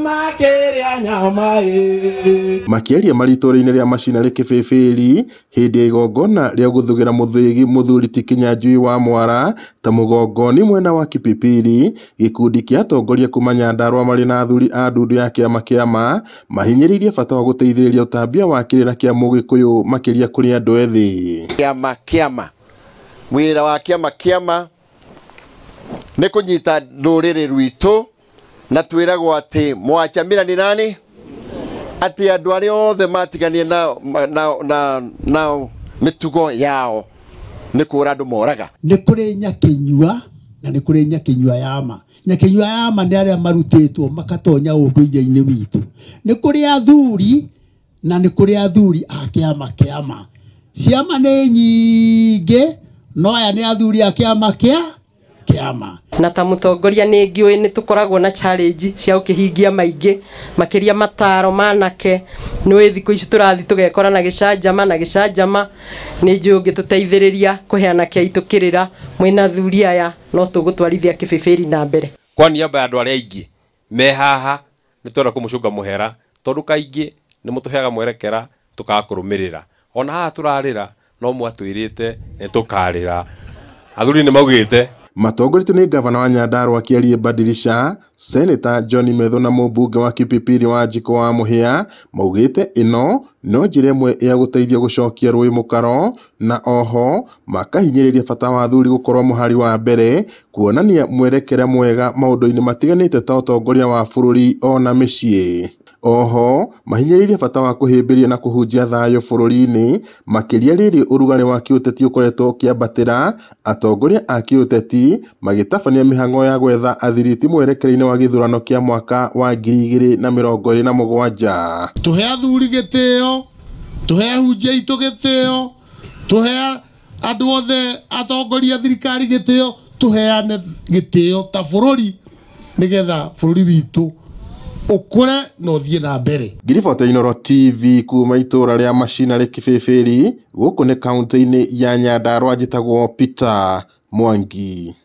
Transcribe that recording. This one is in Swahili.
makeria nyama makiaria maritũra-inĩ rĩa macinarĩ Kĩbĩbĩri hĩndĩ ya igongona rĩa gũthũgĩra mũthĩgi mũthuri ti Kĩnyanjui wa Mwara ta mũgongoni mwena wa Kĩbĩbĩri. Gĩkundi kĩa atongoria kuma Nyandarua marĩ na athuri a ndundu ya kĩama mahinyĩrĩirie bata wa gũteithĩrĩria ũtambia wa kĩrĩra kĩa Mũgĩkũyũ makĩria kũrĩ andũ ethĩ. Kĩama wĩra wa kĩama nĩ kũnyita rũrĩrĩ rwitũ na twĩragwo atĩ mwacamĩra nĩ nani atĩ andũ arĩa othe matiganie na mĩtugo yao nĩ kũra andũ moraga. Nĩ kũrĩ Nyakĩnyua na nĩ kũrĩ Nyakĩnyua Yama. Nyakĩnyua Yama nĩ arĩa marutĩtwo makatonya ũndũire-inĩ witũ. Nĩ kũrĩ athuri na nĩ kũrĩ athuri a kĩama. Ciama nĩ nyingĩ no aya nĩ athuri a kĩama. Na ta mũtongoria nĩ ngĩũĩ nĩ tũkoragwo na challenge cia ũkĩhingia maingĩ makĩria mataro manake nĩ thikũ ici tũrathi tũgekora na gĩcanjama nĩ njũĩ ũngĩtũteithĩrĩria kũheana kĩaitũ kĩrĩra mwĩna athuri aya no tũgũtwarithia Kĩbĩbĩri na mbere. Kwa niaba ya andũ arĩa aingĩ me haha nĩ twenda kũmũcũnga mũhera tondũ kaingĩ nĩ mũtũheaga mwerekera tũkakũrũmĩrĩra. Ona haha tũrarĩra no mwatwĩrĩte nĩ tũkarĩra. Athuri nĩ maugĩte. Matongoretio nĩ gavana wa Nyandarua Kĩarie Badilisha, Senator John Metho na mũmbunge wa Kĩbĩbĩri Wanjikũ wa Mũhĩa maugĩte ĩno no njĩra ĩmwe ya gũteithia gũcokia rũĩ mũkaro na oho makahinyĩrĩria bata wa athuri gũkorwo mũhari wa mbere kuonania mwerekera mwega maũndũ-inĩ matiganĩte ta ũtongoria wa bũrũri ona mĩciĩ. Oho mahinyĩrĩirie bata wa kũhĩmbĩria na kũhunjia thayũ bũrũri-inĩ makĩria rĩrĩ ũrugarĩ wa kĩũteti ũkoretwo ũkĩambatĩra, atongoria a kĩũteti magĩtabania mĩhang'o ya gwetha athiriti mwerekera-inĩ wa gĩthurano kĩa mwaka wa 2027. Tũhe athuri gĩtĩo, tũhe ahunjia aitũ gĩtĩo, tũhe andũ othe atongoria thirikari gĩtĩo, tũheane gĩtĩo ta bũrũri nĩgetha bũrũri witũ ukure no thiĩ na mbere. Ngiriboti Inooro TV kuma itũra rĩa macinarĩ Kĩbĩbĩri gũkũ nĩ kaunti-inĩ ya Nyandarua njĩtagwo Peter Mwangi.